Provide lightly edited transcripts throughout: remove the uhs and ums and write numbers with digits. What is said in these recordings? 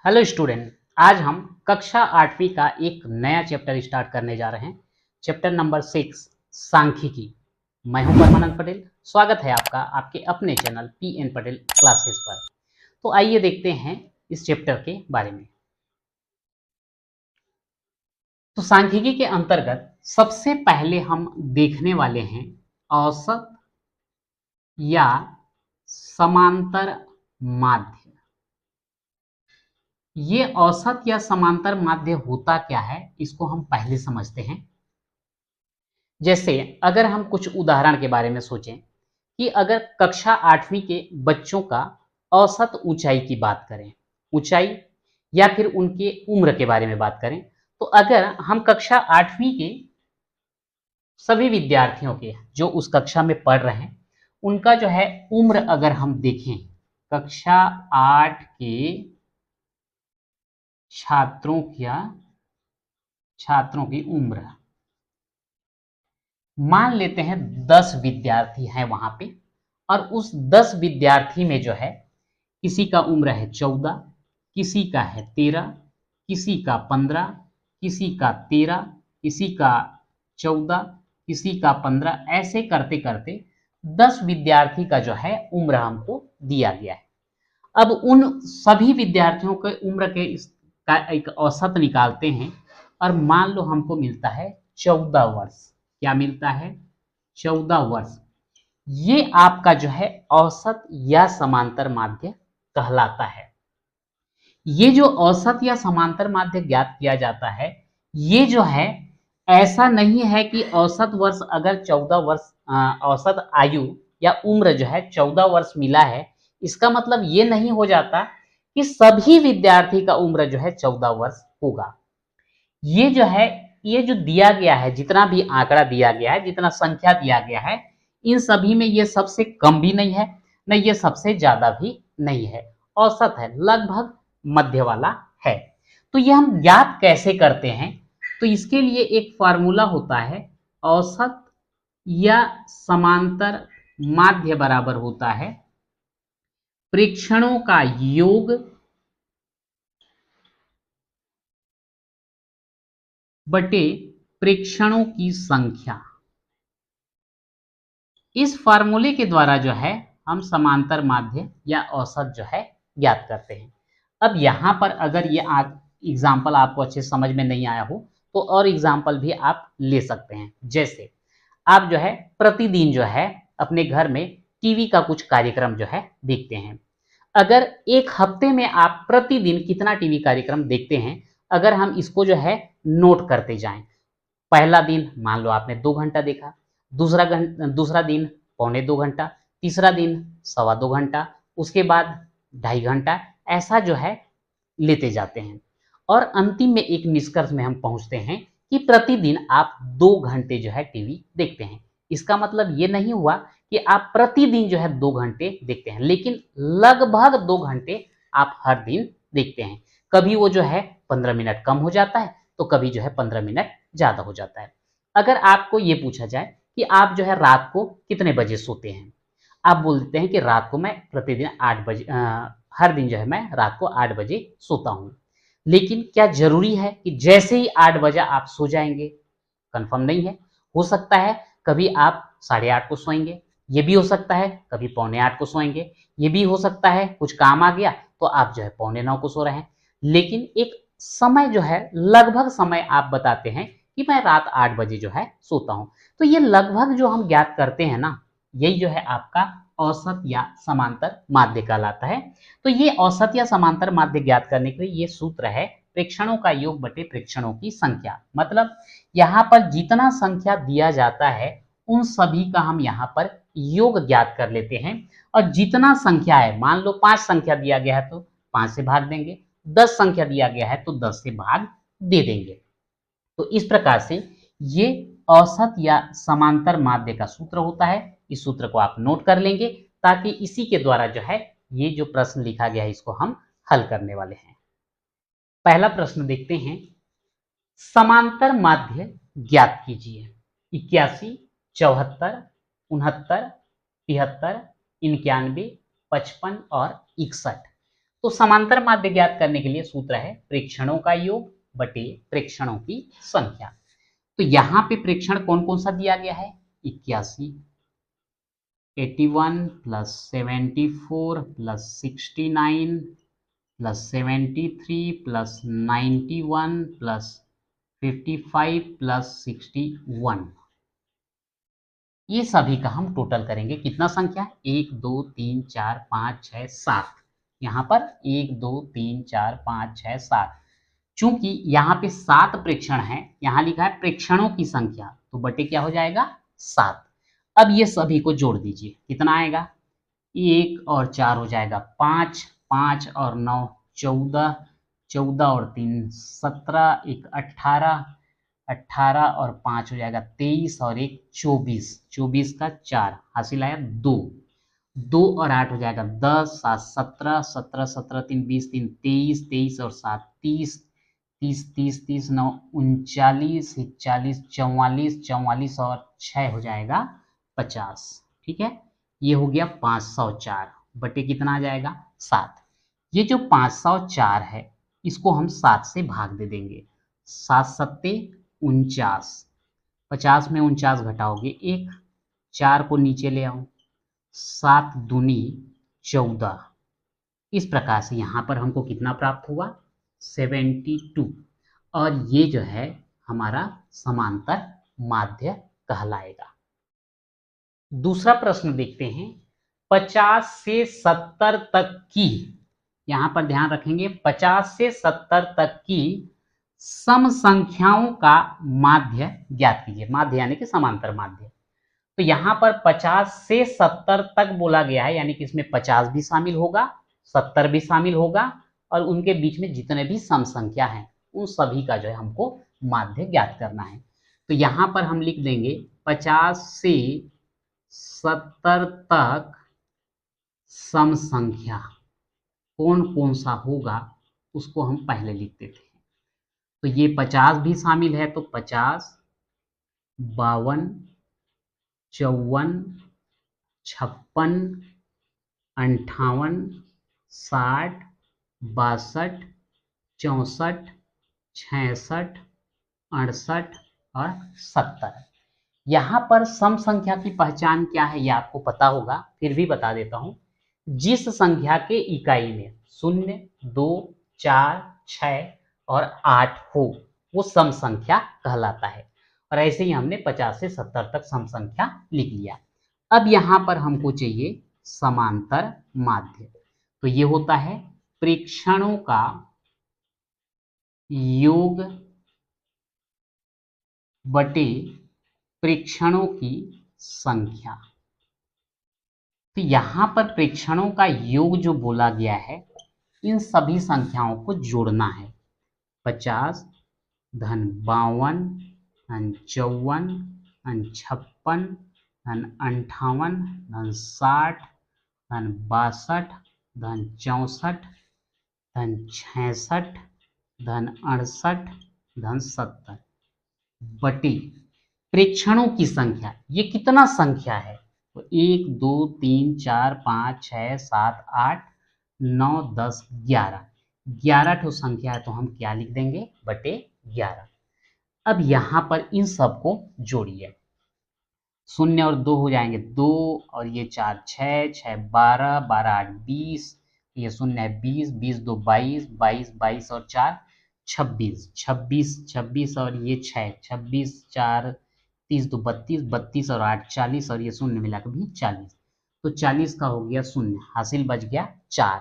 Hello student. आज हम कक्षा 8वीं का एक नया चैप्टर स्टार्ट करने जा रहे हैं। चैप्टर नंबर 6 सांख्यिकी। मैं हूं परमानंद पटेल। स्वागत है आपका आपके अपने चैनल पीएन पटेल क्लासेस पर। तो आइए देखते हैं इस चैप्टर के बारे में। तो सांख्यिकी के अंतर्गत सबसे पहले हम देखने वाले हैं औसत या समांतर माध्य। ये औसत या समांतर माध्य होता क्या है, इसको हम पहले समझते हैं। जैसे अगर हम कुछ उदाहरण के बारे में सोचें कि अगर कक्षा 8वीं के बच्चों का औसत ऊंचाई की बात करें, ऊंचाई या फिर उनके उम्र के बारे में बात करें, तो अगर हम कक्षा 8वीं के सभी विद्यार्थियों के जो उस कक्षा में पढ़ रहे हैं उनका जो है उम्र अगर हम देखें, कक्षा 8 के छात्रों की उम्र मान लेते हैं 10 विद्यार्थी हैं वहां पे, और उस 10 विद्यार्थी में जो है किसी का उम्र है 14, किसी का है 13, किसी का 15, किसी का 13, किसी का 14, किसी का 15, ऐसे करते करते 10 विद्यार्थी का जो है उम्र हमको दिया गया है। अब उन सभी विद्यार्थियों के उम्र के का एक औसत निकालते हैं और मान लो हमको मिलता है 14 वर्ष। क्या मिलता है? 14 वर्ष। ये आपका जो है औसत या समांतर माध्य कहलाता है। ये जो औसत या समांतर माध्य ज्ञात किया जाता है, ये जो है ऐसा नहीं है कि औसत वर्ष अगर 14 वर्ष, औसत आयु या उम्र जो है 14 वर्ष मिला है, इसका मतलब ये नहीं हो जाता कि सभी विद्यार्थी का उम्र जो है 14 वर्ष होगा। ये जो है, ये जो दिया गया है, जितना भी आंकड़ा दिया गया है, जितना संख्या दिया गया है, इन सभी में ये सबसे कम भी नहीं है, न ये सबसे ज्यादा भी नहीं है, औसत है, लगभग मध्य वाला है। तो ये हम ज्ञात कैसे करते हैं? तो इसके लिए एक फार्मूला होता है, औसत या समांतर माध्य बराबर होता है प्रेक्षणों का योग बटे प्रेक्षणों की संख्या। इस फार्मूले के द्वारा जो है हम समांतर माध्य या औसत जो है ज्ञात करते हैं। अब यहाँ पर अगर ये एग्जाम्पल आपको अच्छे समझ में नहीं आया हो तो और एग्जाम्पल भी आप ले सकते हैं। जैसे आप जो है प्रतिदिन जो है अपने घर में टीवी का कुछ कार्यक्रम जो है देखते हैं। अगर एक हफ्ते में आप प्रतिदिन कितना टीवी कार्यक्रम देखते हैं, अगर हम इसको जो है नोट करते जाएं, पहला दिन मान लो आपने 2 घंटा देखा, दूसरा दिन पौने 2 घंटा, तीसरा दिन 2.25 घंटा, उसके बाद 2.5 घंटा, ऐसा जो है लेते जाते हैं और अंतिम में एक निष्कर्ष में हम पहुंचते हैं कि प्रतिदिन आप 2 घंटे जो है टीवी देखते हैं। इसका मतलब ये नहीं हुआ कि आप प्रतिदिन जो है 2 घंटे देखते हैं, लेकिन लगभग 2 घंटे आप हर दिन देखते हैं। कभी वो जो है 15 मिनट कम हो जाता है, तो कभी जो है 15 मिनट ज्यादा हो जाता है। अगर आपको ये पूछा जाए कि आप जो है रात को कितने बजे सोते हैं, आप बोलते हैं कि रात को मैं प्रतिदिन 8 बजे, हर दिन जो है मैं रात को 8 बजे सोता हूँ। लेकिन क्या जरूरी है कि जैसे ही 8 बजे आप सो जाएंगे? कंफर्म नहीं है। हो सकता है कभी आप 8:30 को सोएंगे, ये भी हो सकता है कभी 7:45 को सोएंगे, ये भी हो सकता है कुछ काम आ गया तो आप जो है 8:45 को सो रहे हैं। लेकिन एक समय जो है, लगभग समय आप बताते हैं कि मैं रात 8 बजे जो है सोता हूँ। तो ये लगभग जो हम ज्ञात करते हैं ना, यही जो है आपका औसत या समांतर माध्य कहलाता है। तो ये औसत या समांतर माध्य ज्ञात करने के लिए ये सूत्र है प्रेक्षणों का योग बटे प्रेक्षणों की संख्या। मतलब यहाँ पर जितना संख्या दिया जाता है उन सभी का हम यहाँ पर योग ज्ञात कर लेते हैं, और जितना संख्या है, मान लो 5 संख्या दिया गया है तो 5 से भाग देंगे, 10 संख्या दिया गया है तो 10 से भाग दे देंगे। तो इस प्रकार से ये औसत या समांतर माध्य का सूत्र होता है। इस सूत्र को आप नोट कर लेंगे ताकि इसी के द्वारा जो है ये जो प्रश्न लिखा गया है इसको हम हल करने वाले हैं। पहला प्रश्न देखते हैं, समांतर माध्य ज्ञात कीजिए। 81, 74, 69, 73, 91, 55 और 61। तो समांतर माध्य ज्ञात करने के लिए सूत्र है प्रेक्षणों का योग बटे प्रेक्षणों की संख्या। तो यहाँ पे प्रेक्षण कौन कौन सा दिया गया है, 81, 81 plus 74 plus 69 plus 73 plus 91 plus 55 plus 61, ये सभी का हम टोटल करेंगे। कितना संख्या है, 1 2 3 4 5 6 7, यहाँ पर 1 2 3 4 5 6 7, चूंकि यहाँ पे 7 प्रेक्षण है, यहाँ लिखा है प्रेक्षणों की संख्या, तो बटे क्या हो जाएगा 7। अब ये सभी को जोड़ दीजिए, कितना आएगा, 1 और 4 हो जाएगा 5, 5 और 9 14, 14 और 3 17, 1 18, 18 और 5 हो जाएगा 23 और 1 24, 24 का 4 हासिल आया 2, 2 और 8 हो जाएगा 10, 7 17, 17 17 3 20, 3 23, 23 और 7 30, 30 30 30 9 39, 40 44, 44 और 6 हो जाएगा 50। ठीक है, ये हो गया 504 बटे कितना आ जाएगा 7। ये जो 504 है इसको हम 7 से भाग दे देंगे, 7 सत्ते 49, 50 में 49 घटाओगे 1, 4 को नीचे ले आओ, 7 दूनी 14, इस प्रकार से यहाँ पर हमको कितना प्राप्त हुआ 72, और ये जो है हमारा समांतर माध्य कहलाएगा। दूसरा प्रश्न देखते हैं, 50 से 70 तक की, यहाँ पर ध्यान रखेंगे 50 से 70 तक की सम संख्याओं का माध्य ज्ञात कीजिए। माध्य यानी कि समांतर माध्य। तो यहाँ पर 50 से 70 तक बोला गया है, यानी कि इसमें 50 भी शामिल होगा, 70 भी शामिल होगा, और उनके बीच में जितने भी सम संख्या हैं उन सभी का जो है हमको माध्य ज्ञात करना है। तो यहाँ पर हम लिख देंगे 50 से 70 तक सम संख्या कौन कौन सा होगा उसको हम पहले लिख देते हैं। तो ये 50 भी शामिल है, तो 50, 52, 54, 56, 58, 60, 62, 64, 66, 68 और 70। यहाँ पर सम संख्या की पहचान क्या है ये आपको पता होगा, फिर भी बता देता हूँ। जिस संख्या के इकाई में 0, 2, 4, 6 और 8 हो वो सम संख्या कहलाता है। और ऐसे ही हमने 50 से 70 तक सम संख्या लिख लिया। अब यहाँ पर हमको चाहिए समांतर माध्य। तो ये होता है प्रेक्षणों का योग बटे प्रेक्षणों की संख्या। तो यहाँ पर प्रेक्षणों का योग जो बोला गया है, इन सभी संख्याओं को जोड़ना है। 50 धन 52 धन 54 धन 56 धन 58 धन 60 धन 62 धन 64 धन 66 धन 68 धन 70 बटे प्रेक्षणों की संख्या। ये कितना संख्या है, तो 1 2 3 4 5 6 7 8 9 10 11, 11 ठो संख्या है, तो हम क्या लिख देंगे बटे 11। अब यहाँ पर इन सबको जोड़िए, 0 और 2 हो जाएंगे 2 और ये 4 6, 6 12, 12 8 20, ये 0 है 20, 20 2 22, 22 22 और 4 26, 26 26 और ये 6, 26 4 30 2 32, 32 और 8 40 और ये 0 मिला के भी 40, तो 40 का हो गया 0, हासिल बच गया 4,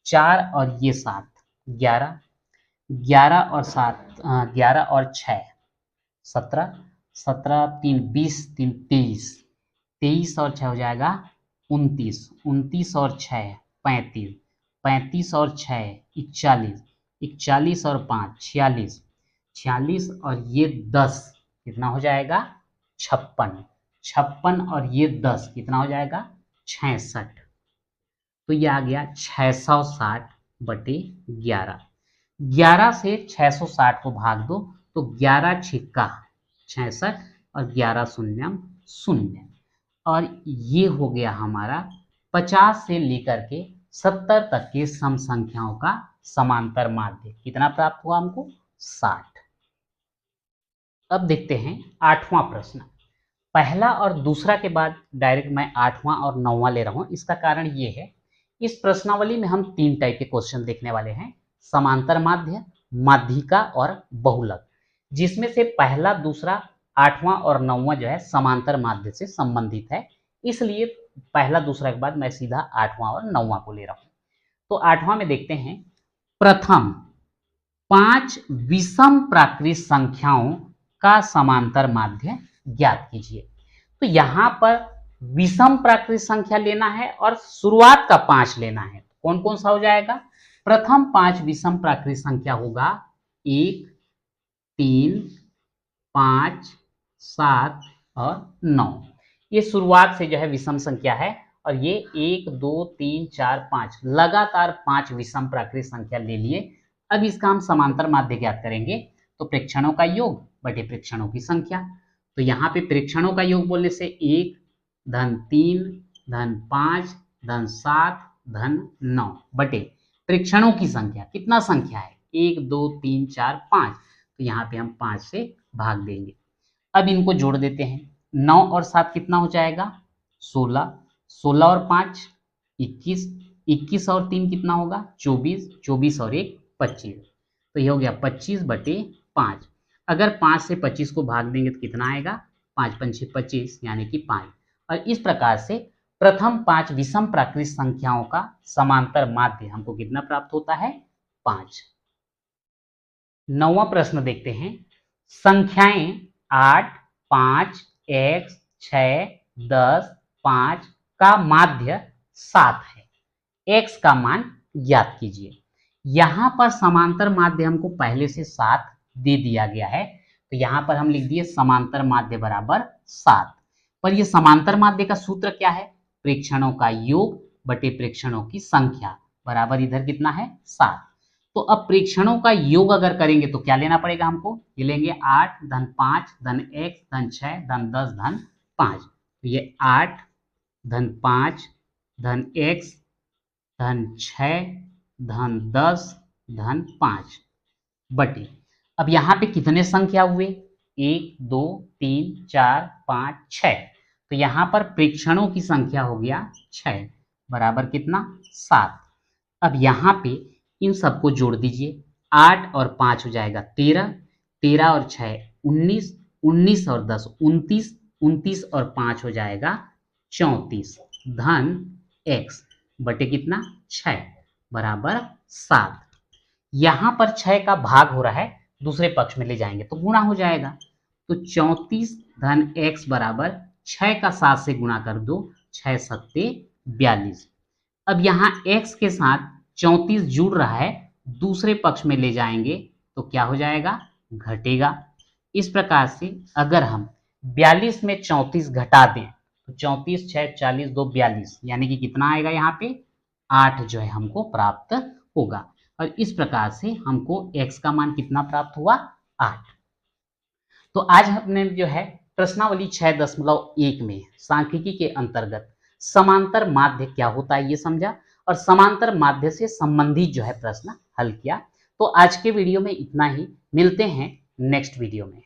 4 और ये 7 11, 11 और 7 11 और 6 17, 17 3 20 3 23, 23 और 6 हो जाएगा 29, 29 और 6 35, 35 और 6 41, 41 और 5 46, 46 और ये 10 कितना हो जाएगा 56, 56 और ये 10 कितना हो जाएगा 66। तो ये आ गया 660 बटे 11। 11 से 660 को भाग दो तो 11 छिक्का 66 और 11 शून्यम 0, और ये हो गया हमारा 50 से लेकर के 70 तक के सम संख्याओं का समांतर माध्य कितना प्राप्त हुआ हमको? 60। अब देखते हैं 8वां प्रश्न। पहला और दूसरा के बाद डायरेक्ट मैं 8वां और 9वां ले रहा हूं। इसका कारण ये है, इस प्रश्नावली में हम 3 टाइप के क्वेश्चन देखने वाले हैं, समांतर माध्य, माध्यिका और बहुलक, जिसमें से पहला, दूसरा, 8वां और 9वां जो है समांतर माध्य से संबंधित है। इसलिए पहला दूसरा के बाद मैं सीधा 8वां और 9वां को ले रहा हूं। तो 8वां में देखते हैं, प्रथम 5 विषम प्राकृत संख्याओं का समांतर माध्य ज्ञात कीजिए। तो यहां पर विषम प्राकृत संख्या लेना है और शुरुआत का 5 लेना है। कौन कौन सा हो जाएगा? प्रथम 5 विषम प्राकृत संख्या होगा 1, 3, 5, 7 और 9। ये शुरुआत से जो है विषम संख्या है और ये 1, 2, 3, 4, 5 लगातार 5 विषम प्राकृत संख्या ले लिए। अब इसका हम समांतर माध्य ज्ञात करेंगे। तो प्रेक्षणों का योग बटे प्रेक्षणों की संख्या। तो यहाँ पे प्रेक्षणों का योग बोलने से 1 धन 3 धन 5 धन 7 धन 9 बटे प्रेक्षणों की संख्या। कितना संख्या है? 1, 2, 3, 4, 5। तो यहाँ पे हम 5 से भाग देंगे। अब इनको जोड़ देते हैं। 9 और 7 कितना हो जाएगा? 16। 16 और 5 21। 21 और 3 कितना होगा? 24। 24 और 1 25। तो ये हो गया 25 बटे 5। अगर 5 से 25 को भाग देंगे तो कितना आएगा? 5 पंचे 25 यानी कि 5। और इस प्रकार से प्रथम 5 विषम प्राकृत संख्याओं का समांतर माध्य हमको कितना प्राप्त होता है? 5। 9वां प्रश्न देखते हैं। संख्याएं 8, 5, x, 6, 10, 5 का माध्य 7 है। x का मान ज्ञात कीजिए। यहां पर समांतर माध्य हमको पहले से 7 दे दिया गया है, तो यहां पर हम लिख दिए समांतर माध्य बराबर 7। पर ये समांतर माध्य का सूत्र क्या है? प्रेक्षणों का योग बटे प्रेक्षणों की संख्या बराबर इधर कितना है? 7। तो अब प्रेक्षणों का योग अगर करेंगे तो क्या लेना पड़ेगा हमको? ये लेंगे 8 धन 5 धन x धन 6 धन 10 धन 5। तो ये 8 धन 5 धन x धन 6 धन 10 धन 5 बटे, अब यहाँ पे कितने संख्या हुए? 1, 2, 3, 4, 5, 6। तो यहाँ पर प्रेक्षणों की संख्या हो गया 6 बराबर कितना? 7। अब यहाँ पे इन सबको जोड़ दीजिए। 8 और 5 हो जाएगा 13, 13 और 6 19, 19 और 10 29, 29 और 5 हो जाएगा 34 धन x बटे कितना? 6 बराबर 7। यहां पर 6 का भाग हो रहा है, दूसरे पक्ष में ले जाएंगे तो गुणा हो जाएगा। तो 34 धन x बराबर 6 का 7 से गुणा कर दो, 6 सत्ते 42। अब यहाँ x के साथ 34 जुड़ रहा है, दूसरे पक्ष में ले जाएंगे तो क्या हो जाएगा? घटेगा। इस प्रकार से अगर हम 42 में 34 घटा दें तो 34 6 40 2 42 यानी कि कितना आएगा? यहाँ पे 8 जो है हमको प्राप्त होगा। और इस प्रकार से हमको x का मान कितना प्राप्त हुआ? 8। तो आज हमने जो है प्रश्नावली 6.1 में सांख्यिकी के अंतर्गत समांतर माध्य क्या होता है ये समझा और समांतर माध्य से संबंधित जो है प्रश्न हल किया। तो आज के वीडियो में इतना ही, मिलते हैं नेक्स्ट वीडियो में।